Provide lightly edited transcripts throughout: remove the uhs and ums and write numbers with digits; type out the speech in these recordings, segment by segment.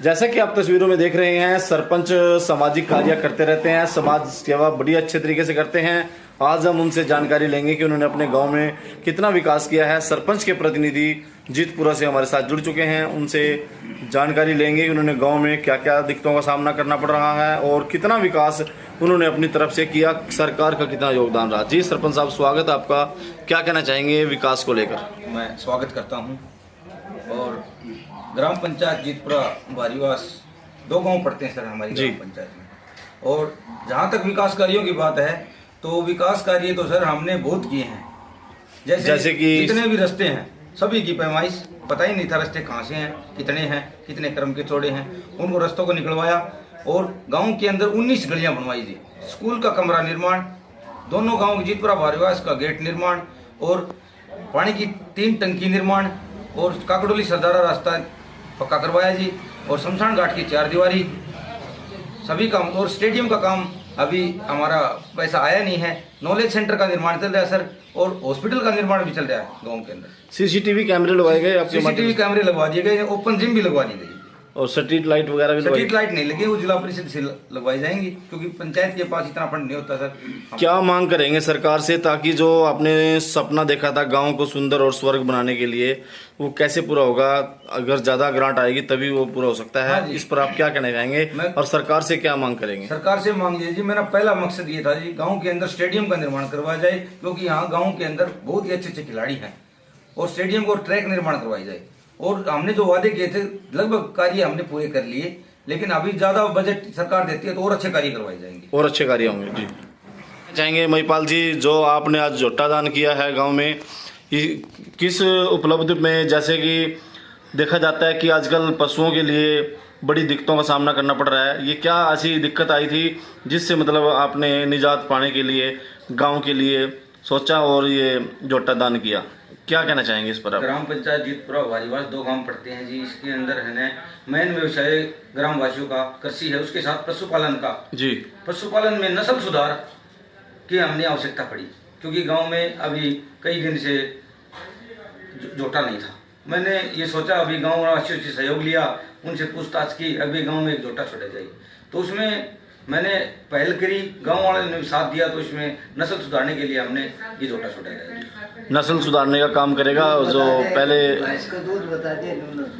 जैसा कि आप तस्वीरों में देख रहे हैं, सरपंच सामाजिक कार्य करते रहते हैं, समाज सेवा बड़ी अच्छे तरीके से करते हैं। आज हम उनसे जानकारी लेंगे कि उन्होंने अपने गांव में कितना विकास किया है। सरपंच के प्रतिनिधि जीतपुरा से हमारे साथ जुड़ चुके हैं, उनसे जानकारी लेंगे कि उन्होंने गांव में क्या क्या दिक्कतों का सामना करना पड़ रहा है और कितना विकास उन्होंने अपनी तरफ से किया, सरकार का कितना योगदान रहा। जी सरपंच साहब, स्वागत है आपका। क्या कहना चाहेंगे विकास को लेकर? मैं स्वागत करता हूं। और ग्राम पंचायत जीतपुरा वारीवास 2 गांव पड़ते हैं सर हमारी ग्राम पंचायत में। और जहां तक विकास कार्यों की बात है तो विकास कार्य तो सर हमने बहुत किए हैं। जैसे कि जितने भी रास्ते हैं सभी की पैमाइश, पता ही नहीं था रास्ते कहाँ से हैं, कितने क्रम के चौड़े हैं, उनको रास्तों को निकलवाया। और गांव के अंदर 19 गलियां बनवाई थी, स्कूल का कमरा निर्माण, दोनों गांव के जीतपुरा वारीवास का गेट निर्माण और पानी की 3 टंकी निर्माण और काकड़ोली सरदारा रास्ता पक्का करवाया जी। और शमशान घाट की 4 दीवारी सभी काम। और स्टेडियम का काम अभी हमारा पैसा आया नहीं है। नॉलेज सेंटर का निर्माण चल रहा है सर, और हॉस्पिटल का निर्माण भी चल रहा है गांव के अंदर। सीसीटीवी कैमरे लगवाए गए, सीसीटीवी कैमरे लगवा दिए गए, ओपन जिम भी लगवा दी गई और स्ट्रीट लाइट वगैरह भी। स्ट्रीट लाइट नहीं लगी, वो जिला परिषद से लगवाई जाएंगी क्योंकि पंचायत के पास इतना फंड नहीं होता सर। क्या मांग करेंगे सरकार से ताकि जो आपने सपना देखा था गांव को सुंदर और स्वर्ग बनाने के लिए, वो कैसे पूरा होगा? अगर ज्यादा ग्रांट आएगी तभी वो पूरा हो सकता है। इस पर आप क्या कहना चाहेंगे और सरकार से क्या मांग करेंगे? सरकार से मांग जी, मेरा पहला मकसद ये था जी, गाँव के अंदर स्टेडियम का निर्माण करवाया जाए क्योंकि यहाँ गाँव के अंदर बहुत ही अच्छे खिलाड़ी हैं। और स्टेडियम को ट्रैक निर्माण करवाई जाए। और हमने जो वादे किए थे लगभग कार्य हमने पूरे कर लिए, लेकिन अभी ज्यादा बजट सरकार देती है तो और अच्छे कार्य करवाए जाएंगे, और अच्छे कार्य होंगे जी। चाहेंगे महिपाल जी, जो आपने आज झोटा दान किया है गांव में, किस उपलब्धि में? जैसे कि देखा जाता है कि आजकल पशुओं के लिए बड़ी दिक्कतों का सामना करना पड़ रहा है, ये क्या ऐसी दिक्कत आई थी जिससे मतलब आपने निजात पाने के लिए गाँव के लिए सोचा और ये झोटा दान किया? क्या कहना चाहेंगे इस पर आप? ग्राम पंचायत जीतपुरा वारीवास 2 गांव पड़ते हैं जी। इसके अंदर है ना मेन व्यवसाय ग्राम वासियों का कृषि है, उसके साथ पशुपालन का जी। पशुपालन में नस्ल सुधार की हमने आवश्यकता पड़ी क्योंकि गांव में अभी कई दिन से जोटा नहीं था। मैंने ये सोचा, अभी गांव वासियों से सहयोग लिया, उनसे पूछताछ की, अभी गांव में एक जोटा छोड़ा जाए। तो उसमें मैंने पहल करी, गांव वालों ने साथ दिया, तो इसमें नस्ल सुधारने के लिए हमने ये जोटा छोड़ा जाए। नस्ल सुधारने का काम करेगा जो पहले।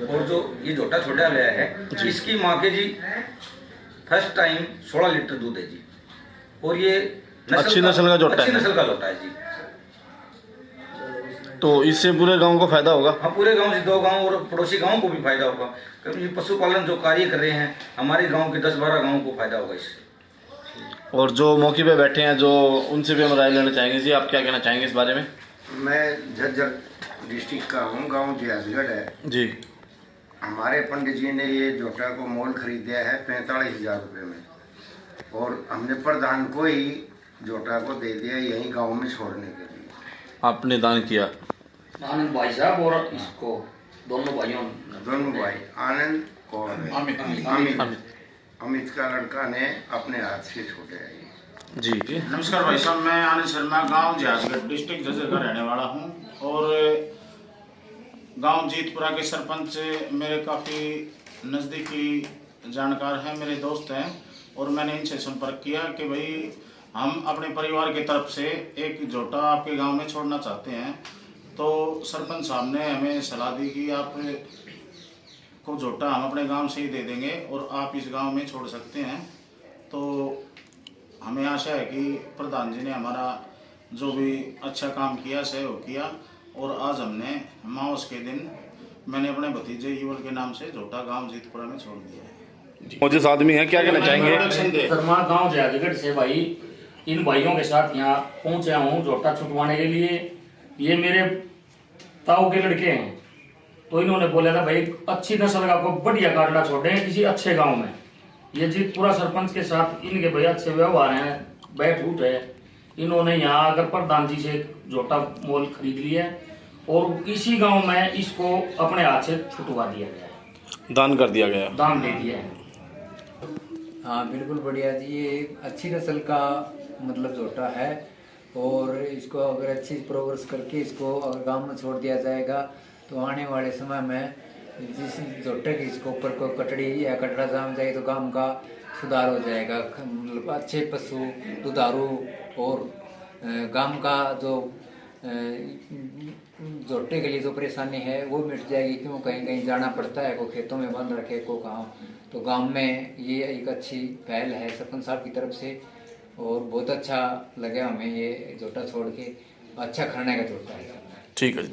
और जो ये जोटा छोड़ा गया है इसकी माँ के जी फर्स्ट टाइम 16 लीटर दूध है जी। और ये अच्छी नस्ल का जोटा है, अच्छी नस्ल का जोटा है जी। तो इससे पूरे गांव को फायदा होगा? हाँ, पूरे गांव से 2 गांव और पड़ोसी गांव को भी फायदा होगा क्योंकि पशुपालन जो कार्य कर रहे हैं हमारे गांव के 10-12 गांव को फायदा होगा इससे। और जो मौके पे बैठे हैं जो उनसे भी हम राय लेना चाहेंगे जी, आप क्या कहना चाहेंगे इस बारे में? मैं झज्जर डिस्ट्रिक्ट का हूँ, गांव जियाजगढ़ है जी। हमारे पंडित जी ने ये जोटा को मोल खरीदा है 45,000 रुपये में, और हमने प्रधान को ही जोटा को दे दिया यहीं गांव में छोड़ने के लिए। आपने दान किया? आनंद भाई साहब और इसको दोनों भाई आनंद और अमित का लड़का ने अपने हाथ से छोड़े है जी। नमस्कार भाई साहब, मैं आनंद शर्मा गांव जियाजगढ़ डिस्ट्रिक्ट झज्जर का रहने वाला हूं। और गांव जीतपुरा के सरपंच मेरे काफ़ी नज़दीकी जानकार हैं, मेरे दोस्त हैं। और मैंने इनसे संपर्क किया कि भाई हम अपने परिवार की तरफ से एक जोटा आपके गांव में छोड़ना चाहते हैं। तो सरपंच साहब ने हमें सलाह दी कि आप को जोटा हम अपने गांव से ही दे देंगे और आप इस गांव में छोड़ सकते हैं। तो हमें आशा है कि प्रधान जी ने हमारा जो भी अच्छा काम किया, सहयोग किया। और आज हमने मावस के दिन मैंने अपने भतीजे युवल के नाम से जोटा गांव जीतपुरा में छोड़ दिया है। मुझे आदमी है, क्या कहना चाहेंगे? शर्मा गांव जियाजगढ़ से भाई इन भाइयों के साथ यहाँ पहुंचा हूँ जोटा छुटवाने के लिए। ये मेरे ताऊ के लड़के हैं, तो इन्होंने बोला था भाई अच्छी नस्ल का कोई बढ़िया काटला छोड़े किसी अच्छे गांव में। ये जीतपुरा सरपंच के साथ इनके भाई अच्छे व्यवहार हैं, बैठ उठ है। इन्होंने यहाँ आकर प्रधान जी से जोटा मोल खरीद लिया और इसी गांव में इसको अपने हाथ से छुटवा दिया गया है, दान कर दिया गया, दान दे दिया है। हाँ बिल्कुल बढ़िया जी, ये अच्छी नस्ल का मतलब जोटा है। और इसको अगर अच्छी प्रोग्रेस करके इसको अगर गांव में छोड़ दिया जाएगा तो आने वाले समय में जिस जोटे की इसके ऊपर कोई कटड़ी या कटरा जाम जाए तो गांव का सुधार हो जाएगा। मतलब अच्छे पशु दुधारू और गांव का जो जोटे के लिए जो परेशानी है वो मिट जाएगी। क्यों कहीं कहीं जाना पड़ता है, को खेतों में बंद रखे को कहाँ, तो गांव में ये एक अच्छी पहल है सरपंच साहब की तरफ से। और बहुत अच्छा लगा हमें ये जोटा छोड़ के, अच्छा खाने का जोटा है। ठीक है जी।